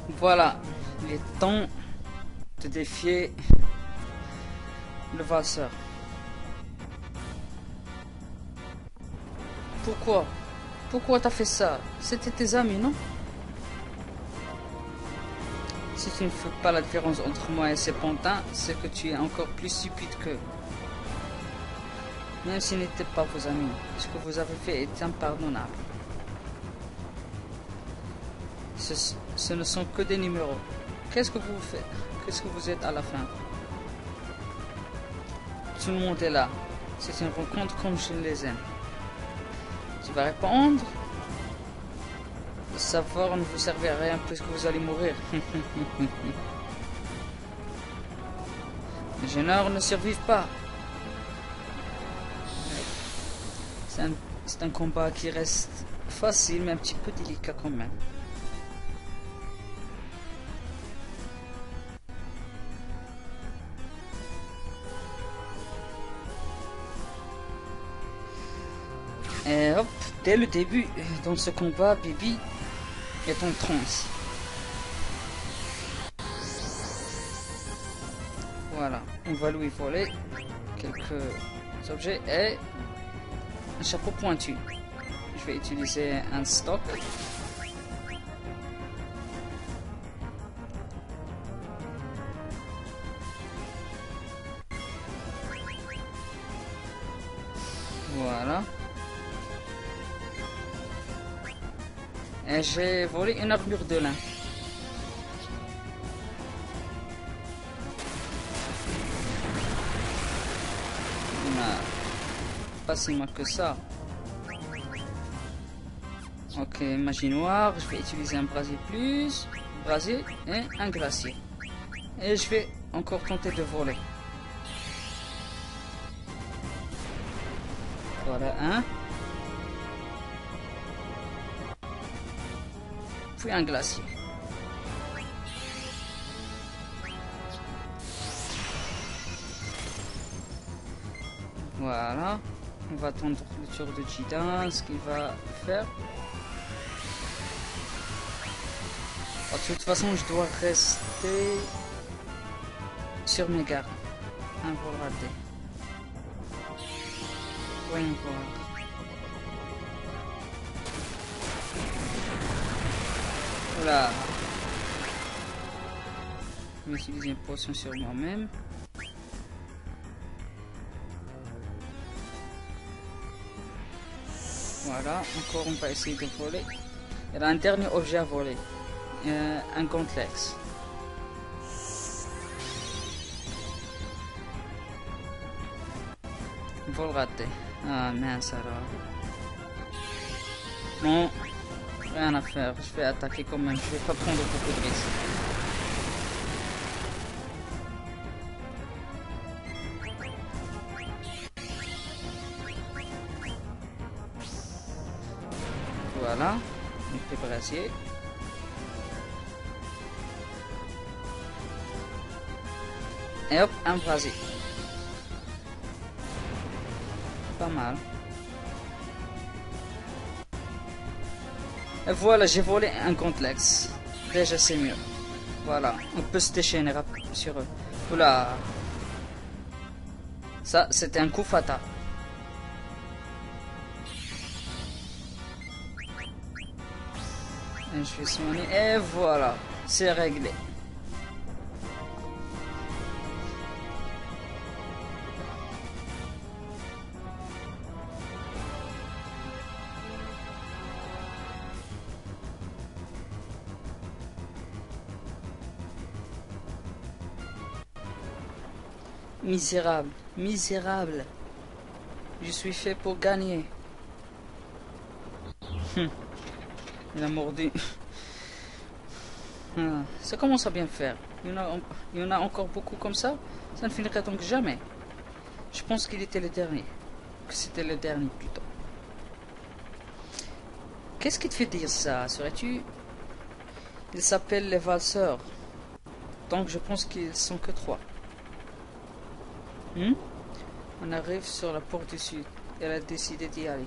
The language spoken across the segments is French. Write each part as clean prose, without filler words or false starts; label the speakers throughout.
Speaker 1: Voilà, il est temps de défier le valseur. Pourquoi? Pourquoi t'as fait ça? C'était tes amis, non? Si tu ne fais pas la différence entre moi et ces pantins, c'est que tu es encore plus stupide qu'eux. Même s'ils n'étaient pas vos amis, ce que vous avez fait est impardonnable. Ce ne sont que des numéros. Qu'est-ce que vous faites? Qu'est-ce que vous êtes à la fin? Tout le monde est là. C'est une rencontre comme je les aime. Tu vas répondre? Le savoir ne vous servait à rien puisque vous allez mourir. Les gêneurs ne survivent pas. C'est un combat qui reste facile mais un petit peu délicat quand même. Et hop, dès le début, dans ce combat, Bibi est en transe. Voilà, on va lui voler quelques objets et un chapeau pointu. Je vais utiliser un stock. Voilà. Et j'ai volé une armure de lin. Pas si mal que ça. Ok, magie noire, je vais utiliser un brasier plus, brasier et un glacier. Et je vais encore tenter de voler. Voilà un. Puis un glacier. Voilà. On va attendre le tour de Jidan, ce qu'il va faire. De toute façon, je dois rester sur mes gardes. Un vol raté. Voyons voir. Voilà. Je vais utiliser une potion sur moi-même. Voilà, encore on va essayer de voler. Il y a un dernier objet à voler. Un gauntlex. Vol raté. Ah mince alors. Non, rien à faire. Je vais attaquer quand même. Je vais pas prendre beaucoup de risques. Voilà, une épée brasier. Et hop, un brasier. Pas mal. Et voilà, j'ai volé un gauntlex. Déjà c'est mieux. Voilà, on peut se déchaîner sur eux. Oula. Ça, c'était un coup fatal. Et je vais soigner. Et voilà, c'est réglé. Misérable, misérable. Je suis fait pour gagner. Il a mordu. Ça commence à bien faire. Il y en a encore beaucoup comme ça. Ça ne finirait donc jamais. Je pense qu'il était le dernier. Que c'était le dernier plutôt. Qu'est-ce qui te fait dire ça? Serais-tu... Ils s'appellent les valseurs. Donc je pense qu'ils sont que 3. On arrive sur la porte du sud. Elle a décidé d'y aller.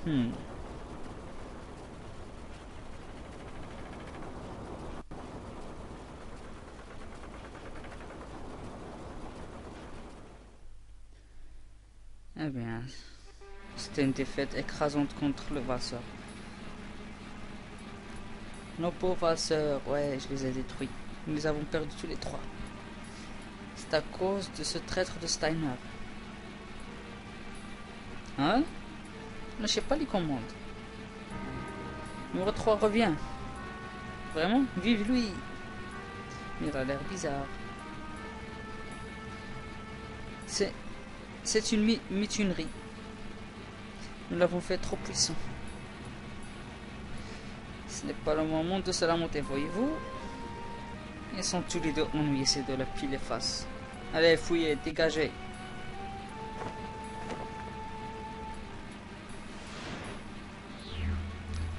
Speaker 1: Eh bien, c'était une défaite écrasante contre le Valseur. Nos pauvres Valseurs, ouais, je les ai détruits. Nous les avons perdus tous les trois. C'est à cause de ce traître de Steiner. Hein? Ne sais pas les commandes. Numéro 3 revient. Vraiment? Vive lui! Il a l'air bizarre. C'est une mutinerie. Nous l'avons fait trop puissant. Ce n'est pas le moment de se lamenter, voyez-vous? Ils sont tous les deux ennuyés, ces deux-là, puis les faces. Allez, fouillez, dégagez.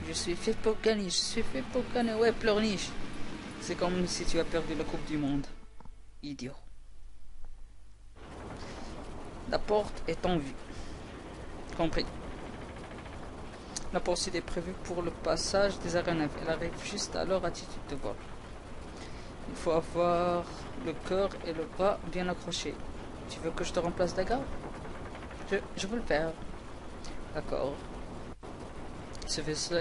Speaker 1: Je suis fait pour gagner, je suis fait pour gagner. Ouais, pleurniche. C'est comme si tu as perdu la Coupe du Monde. Idiot. La porte est en vue. Compris. La poursuite est prévue pour le passage des aéronefs. Elle arrive juste à leur attitude de vol. Il faut avoir le cœur et le bras bien accrochés. Tu veux que je te remplace, Daga? Je veux le faire. D'accord. Ce vaisseau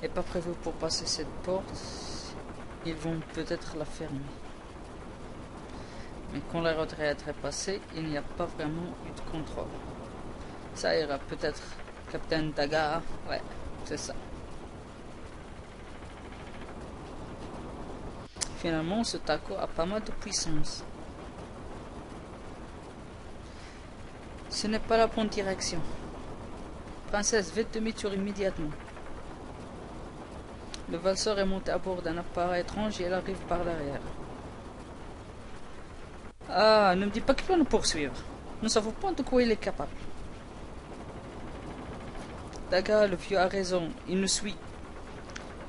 Speaker 1: n'est pas prévu pour passer cette porte. Ils vont peut-être la fermer. Mais quand la retraite est passée, il n'y a pas vraiment eu de contrôle. Ça ira peut-être, Capitaine Daga. Ouais, c'est ça. Finalement, ce taco a pas mal de puissance. Ce n'est pas la bonne direction. Princesse, faites demi-tour immédiatement. Le valseur est monté à bord d'un appareil étrange et elle arrive par l'arrière. Ah, ne me dis pas qu'il va nous poursuivre. Nous ne savons pas de quoi il est capable. Daga, le vieux a raison, il nous suit.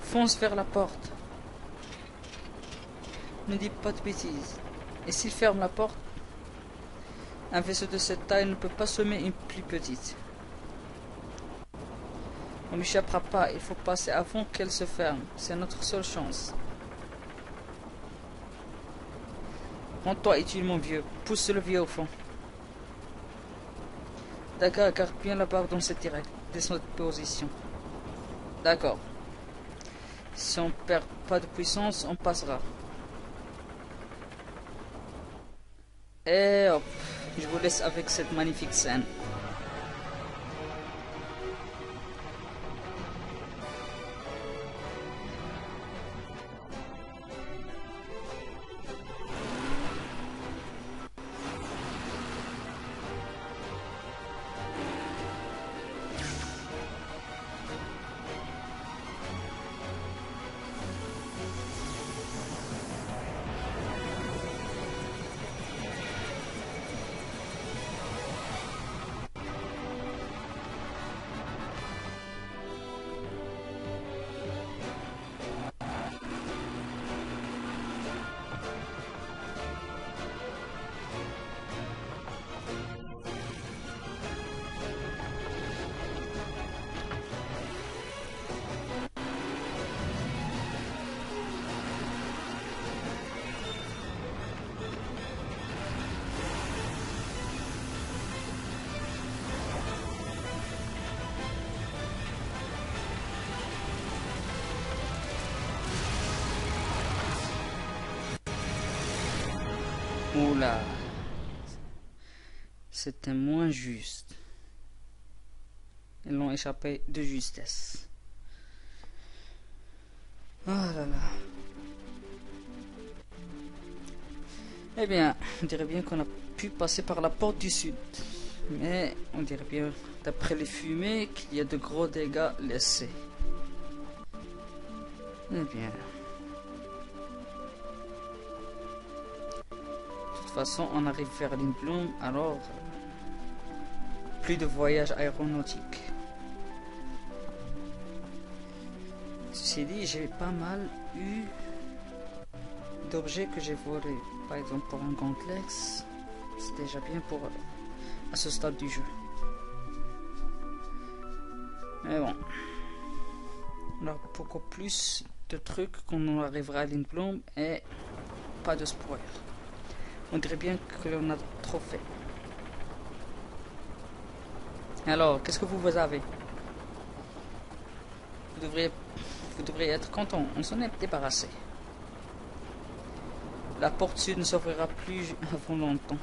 Speaker 1: Fonce vers la porte. Ne dis pas de bêtises. Et s'il ferme la porte, un vaisseau de cette taille ne peut pas semer une plus petite. On n'échappera pas, il faut passer avant qu'elle se ferme. C'est notre seule chance. Rends-toi utile, mon vieux. Pousse le vieux au fond. D'accord, garde bien la barre dans cette position. D'accord. Si on perd pas de puissance, on passera. Et hop, je vous laisse avec cette magnifique scène. Oula, c'était moins juste. Ils l'ont échappé de justesse. Oh là là. Eh bien, on dirait bien qu'on a pu passer par la porte du sud. Mais on dirait bien, d'après les fumées, qu'il y a de gros dégâts laissés. Eh bien... De toute façon, on arrive vers Lindblum, alors plus de voyage aéronautique. Ceci dit, j'ai pas mal eu d'objets que j'ai volés. Par exemple, pour un Gauntlex, c'est déjà bien pour à ce stade du jeu. Mais bon. On a beaucoup plus de trucs quand on arrivera à Lindblom et pas de spoiler. On dirait bien que l'on a trop fait. Alors, qu'est-ce que vous avez? Vous devriez être content. On s'en est débarrassé. La porte sud ne s'ouvrira plus avant longtemps.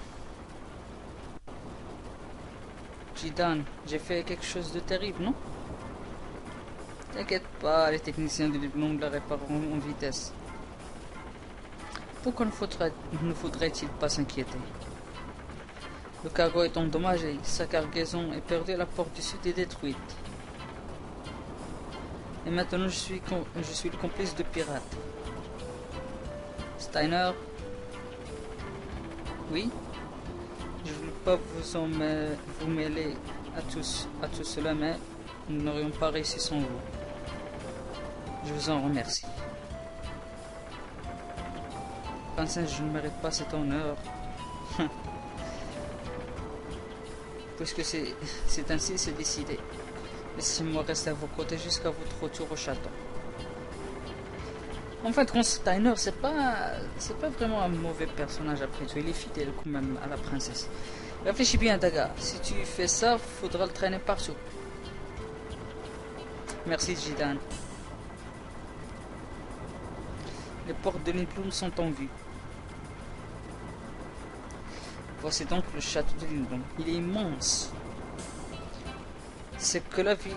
Speaker 1: Jidan, j'ai fait quelque chose de terrible, non? T'inquiète pas, les techniciens de Lindblom la répareront en vitesse. Pourquoi ne faudrait-il pas s'inquiéter? Le cargo est endommagé, sa cargaison est perdue et la porte du sud est détruite. Et maintenant je suis le complice de pirates. Steiner? Oui? Je ne veux pas vous mêler à tout cela, mais nous n'aurions pas réussi sans vous. Je vous en remercie. Princesse, je ne mérite pas cet honneur. Puisque c'est ainsi, c'est décidé. Laissez-moi rester à vos côtés jusqu'à votre retour au château. En fait, Steiner, c'est pas vraiment un mauvais personnage après tout. Il est fidèle quand même à la princesse. Réfléchis bien, Daga. Si tu fais ça, faudra le traîner partout. Merci, Jidan. Les portes de Lindblom sont en vue. Voici donc le château de Lindblom. Il est immense. C'est que la ville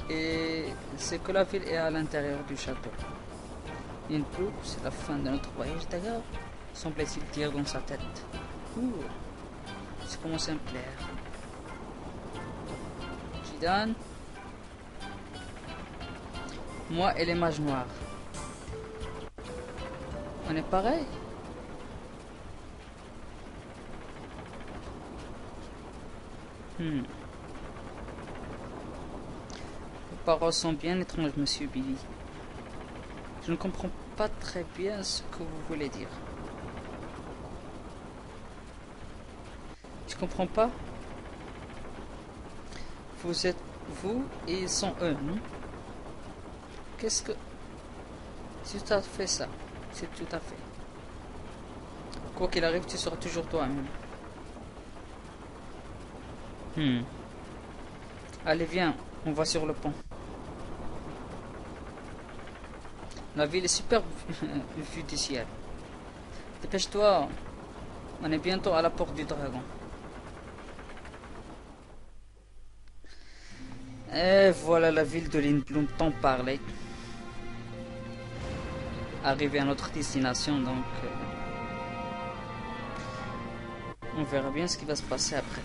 Speaker 1: est à l'intérieur du château. Lindblom, c'est la fin de notre voyage, Daga, semblait-il dire dans sa tête. C'est commencé à me plaire. Jidan, moi et les mages noirs. On est pareil? Vos paroles sont bien étranges, monsieur Billy. Je ne comprends pas très bien ce que vous voulez dire. Tu comprends pas? Vous êtes vous et ils sont eux, non? Qu'est-ce que... C'est tout à fait ça. C'est tout à fait. Quoi qu'il arrive, tu seras toujours toi-même. Allez, viens, on va sur le pont. La ville est super vue du ciel. Dépêche-toi, on est bientôt à la porte du dragon. Et voilà la ville de Lindblom tant parlée. Arrivé à notre destination, donc on verra bien ce qui va se passer après.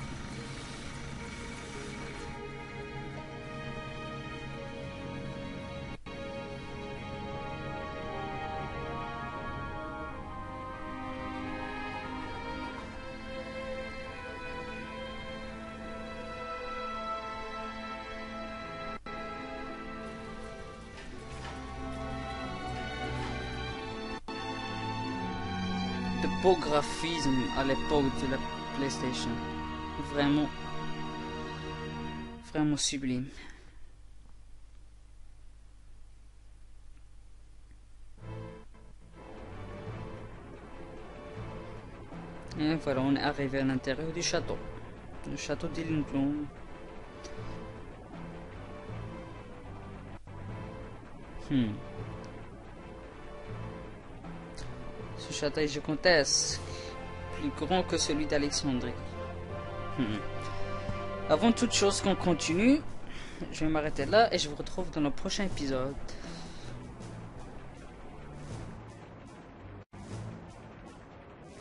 Speaker 1: De beaux graphismes à l'époque de la PlayStation. Vraiment sublime. Et voilà, on est arrivé à l'intérieur du château. Le château de Lindblom. Ce château est gigantesque, plus grand que celui d'Alexandrie. Avant toute chose qu'on continue, je vais m'arrêter là et je vous retrouve dans le prochain épisode.